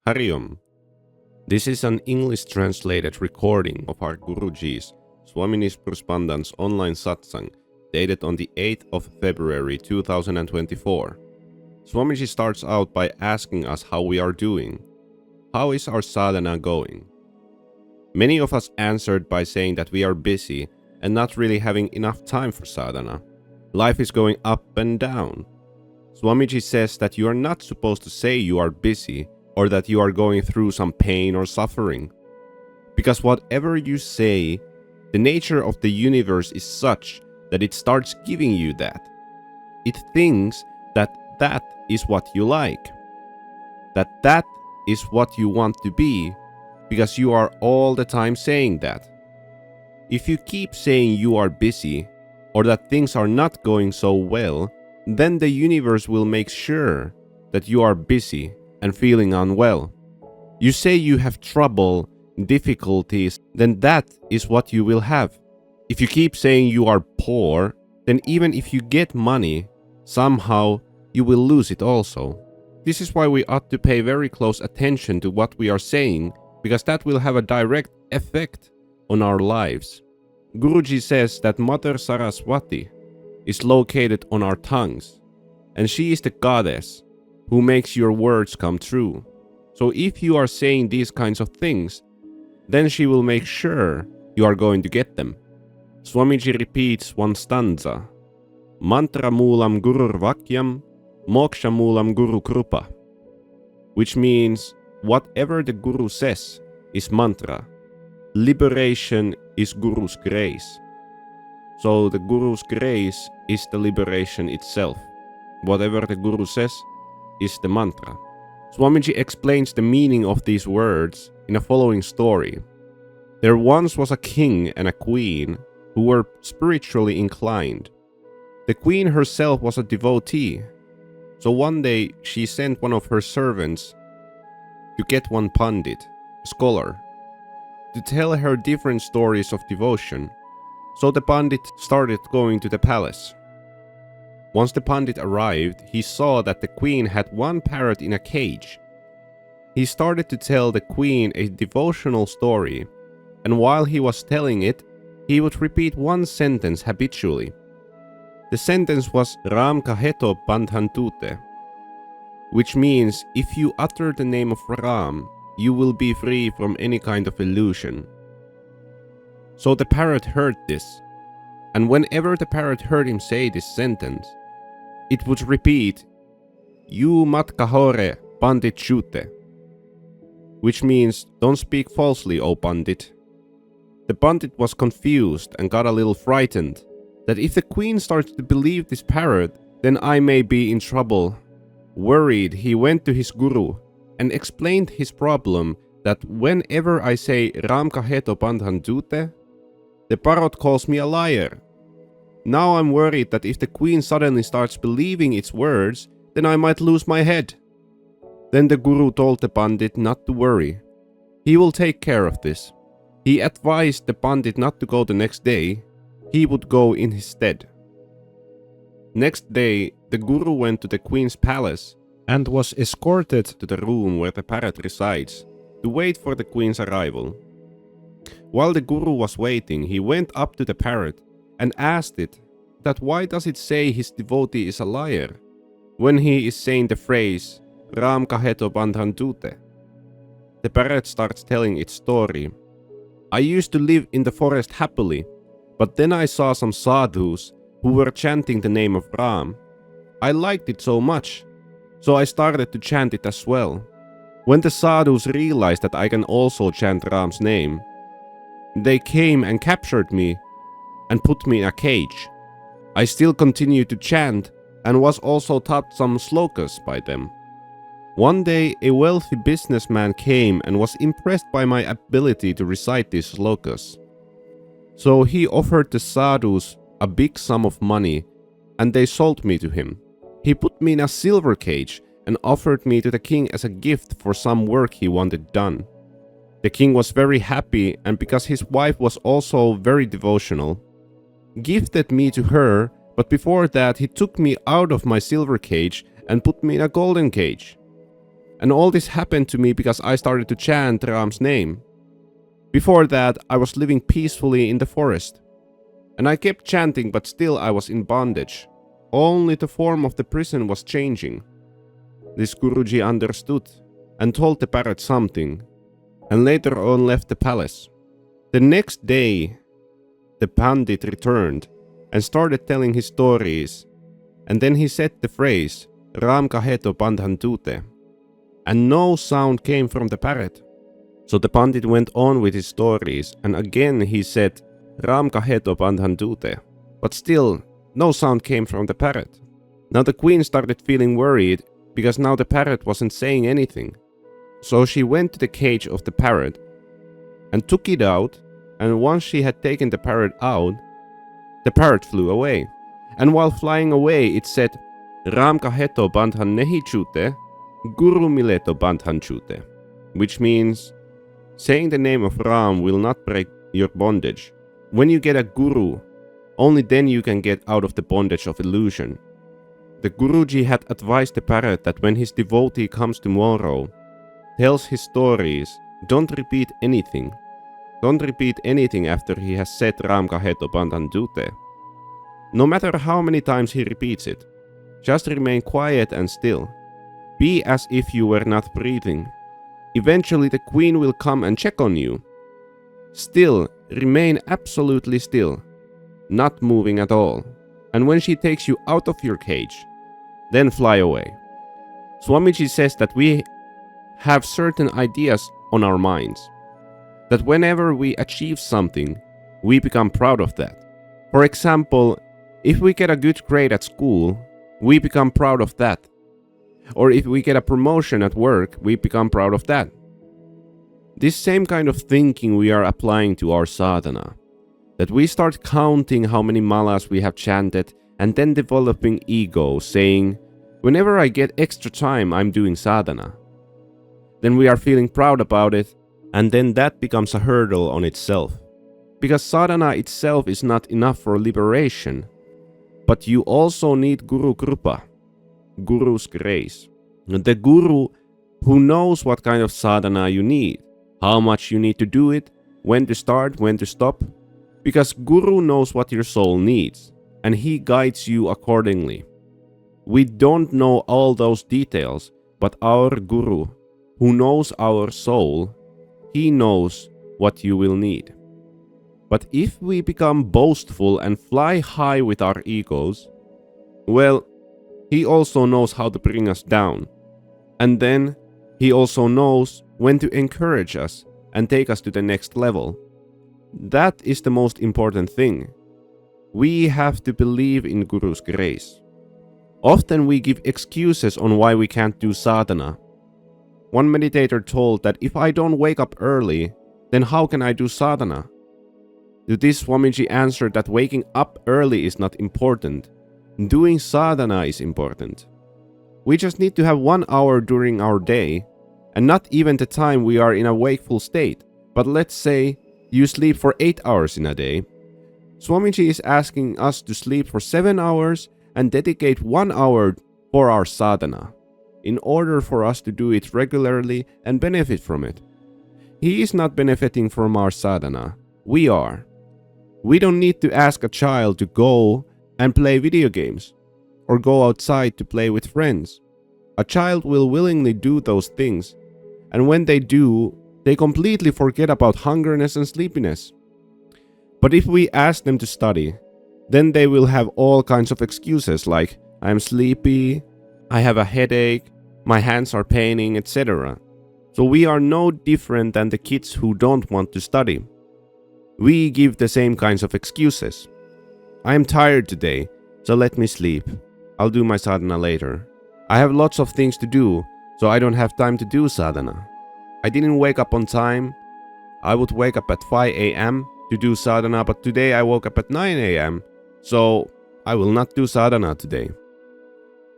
Hariom. This is an English translated recording of our Guruji's, Swami Nispruh Spandan's online satsang, dated on the 8th of February 2024. Swamiji starts out by asking us how we are doing. How is our sadhana going? Many of us answered by saying that we are busy and not really having enough time for sadhana. Life is going up and down. Swamiji says that you are not supposed to say you are busy or that you are going through some pain or suffering. Because whatever you say, the nature of the universe is such that it starts giving you that. It thinks that that is what you like. That is what you want to be, because you are all the time saying that. If you keep saying you are busy, or that things are not going so well, then the universe will make sure that you are busy and feeling unwell. You say you have trouble, difficulties, then that is what you will have. If you keep saying you are poor, then even if you get money, somehow you will lose it also. This is why we ought to pay very close attention to what we are saying, because that will have a direct effect on our lives. Guruji says that Mother Saraswati is located on our tongues, and she is the goddess who makes your words come true. So if you are saying these kinds of things, then she will make sure you are going to get them. Swamiji repeats one stanza. Mantra moolam gurur vakyam, moksha moolam guru krupa. Which means, whatever the guru says is mantra. Liberation is guru's grace. So the guru's grace is the liberation itself. Whatever the guru says is the mantra. Swamiji explains the meaning of these words in a following story. There once was a king and a queen who were spiritually inclined. The queen herself was a devotee, so one day she sent one of her servants to get one pandit, a scholar, to tell her different stories of devotion. So the pandit started going to the palace. Once the pandit arrived, he saw that the queen had one parrot in a cage. He started to tell the queen a devotional story, and while he was telling it, he would repeat one sentence habitually. The sentence was Ram kaheto bandhantute, which means if you utter the name of Ram, you will be free from any kind of illusion. So the parrot heard this, and whenever the parrot heard him say this sentence, it would repeat, You mat kahore pandit chute, which means, don't speak falsely, O pandit. The pandit was confused and got a little frightened, that if the queen starts to believe this parrot, then I may be in trouble. Worried, he went to his guru and explained his problem, that whenever I say Ram kaheto bandhantute, the parrot calls me a liar. Now I'm worried that if the queen suddenly starts believing its words, then I might lose my head. Then the guru told the pandit not to worry. He will take care of this. He advised the pandit not to go the next day. He would go in his stead. Next day, the guru went to the queen's palace and was escorted to the room where the parrot resides to wait for the queen's arrival. While the guru was waiting, he went up to the parrot and asked it that why does it say his devotee is a liar when he is saying the phrase Ram kaheto bandhantute. The parrot starts telling its story. I used to live in the forest happily, but then I saw some sadhus who were chanting the name of Ram. I liked it so much, so I started to chant it as well. When the sadhus realized that I can also chant Ram's name, they came and captured me and put me in a cage. I still continued to chant and was also taught some slokas by them. One day, a wealthy businessman came and was impressed by my ability to recite these slokas. So he offered the sadhus a big sum of money, and they sold me to him. He put me in a silver cage and offered me to the king as a gift for some work he wanted done. The king was very happy, and because his wife was also very devotional, gifted me to her, but before that he took me out of my silver cage and put me in a golden cage. And all this happened to me because I started to chant Ram's name. Before that, I was living peacefully in the forest. And I kept chanting, but still I was in bondage. Only the form of the prison was changing. This Guruji understood and told the parrot something, and later on left the palace. The next day, the Pandit returned and started telling his stories, and then he said the phrase, Ram kaheto bandhan tute, and no sound came from the parrot. So the Pandit went on with his stories, and again he said, Ram kaheto bandhan tute, but still no sound came from the parrot. Now the queen started feeling worried because now the parrot wasn't saying anything. So she went to the cage of the parrot and took it out, and once she had taken the parrot out, the parrot flew away. And while flying away, it said, Ram kaheto bandhan nehi chute, Guru mileto bandhan chute, which means, saying the name of Ram will not break your bondage. When you get a guru, only then you can get out of the bondage of illusion. The Guruji had advised the parrot that when his devotee comes tomorrow, tells his stories, don't repeat anything. Don't repeat anything after he has said Ram kaheto bandhan tute. No matter how many times he repeats it, just remain quiet and still. Be as if you were not breathing. Eventually the queen will come and check on you. Still, remain absolutely still, not moving at all. And when she takes you out of your cage, then fly away. Swamiji says that we have certain ideas on our minds, that whenever we achieve something, we become proud of that. For example, if we get a good grade at school, we become proud of that. Or if we get a promotion at work, we become proud of that. This same kind of thinking we are applying to our sadhana. That we start counting how many malas we have chanted and then developing ego, saying, whenever I get extra time, I'm doing sadhana. Then we are feeling proud about it, and then that becomes a hurdle on itself. Because sadhana itself is not enough for liberation, but you also need Guru Krupa, Guru's grace. The Guru who knows what kind of sadhana you need, how much you need to do it, when to start, when to stop. Because Guru knows what your soul needs, and he guides you accordingly. We don't know all those details, but our Guru, who knows our soul, he knows what you will need. But if we become boastful and fly high with our egos, well, he also knows how to bring us down. And then he also knows when to encourage us and take us to the next level. That is the most important thing. We have to believe in Guru's grace. Often we give excuses on why we can't do sadhana. One meditator told that if I don't wake up early, then how can I do sadhana? To this, Swamiji answered that waking up early is not important. Doing sadhana is important. We just need to have 1 hour during our day, and not even the time we are in a wakeful state, but let's say you sleep for 8 hours in a day. Swamiji is asking us to sleep for 7 hours and dedicate 1 hour for our sadhana, in order for us to do it regularly and benefit from it. He is not benefiting from our sadhana. We are. We don't need to ask a child to go and play video games, or go outside to play with friends. A child will willingly do those things, and when they do, they completely forget about hungerness and sleepiness. But if we ask them to study, then they will have all kinds of excuses like, I'm sleepy, I have a headache, my hands are paining, etc. So we are no different than the kids who don't want to study. We give the same kinds of excuses. I am tired today, so let me sleep. I'll do my sadhana later. I have lots of things to do, so I don't have time to do sadhana. I didn't wake up on time. I would wake up at 5 a.m. to do sadhana, but today I woke up at 9 a.m., so I will not do sadhana today.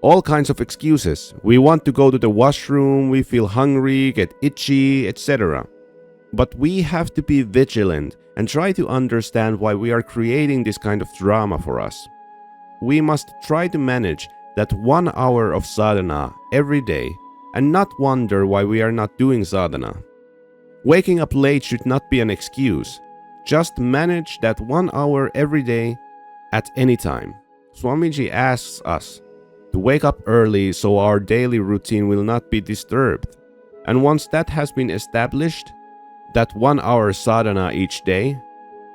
All kinds of excuses. We want to go to the washroom, we feel hungry, get itchy, etc. But we have to be vigilant and try to understand why we are creating this kind of drama for us. We must try to manage that 1 hour of sadhana every day and not wonder why we are not doing sadhana. Waking up late should not be an excuse. Just manage that 1 hour every day at any time. Swamiji asks us to wake up early so our daily routine will not be disturbed. And once that has been established, that 1 hour sadhana each day,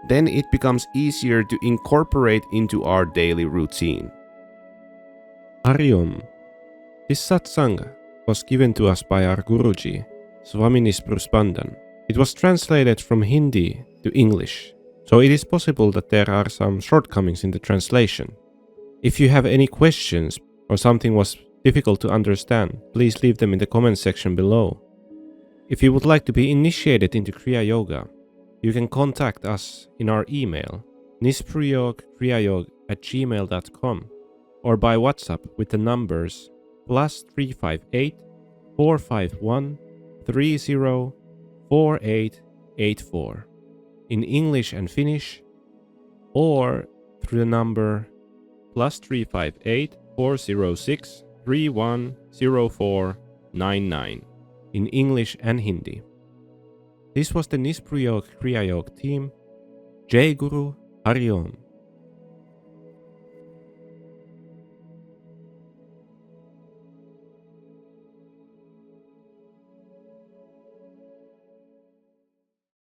then it becomes easier to incorporate into our daily routine. Hari Om. This satsang was given to us by our Guruji, Swami Nispruh Spandan. It was translated from Hindi to English, so it is possible that there are some shortcomings in the translation. If you have any questions or something was difficult to understand, please leave them in the comment section below. If you would like to be initiated into Kriya Yoga, you can contact us in our email nispruhyogkriyayog@gmail.com or by WhatsApp with the numbers +358 451 30 4884 in English and Finnish, or through the number +358 406 310499 in English and Hindi. This was the Nispruhyog Kriyayog team. Jai Guru, Hari Om.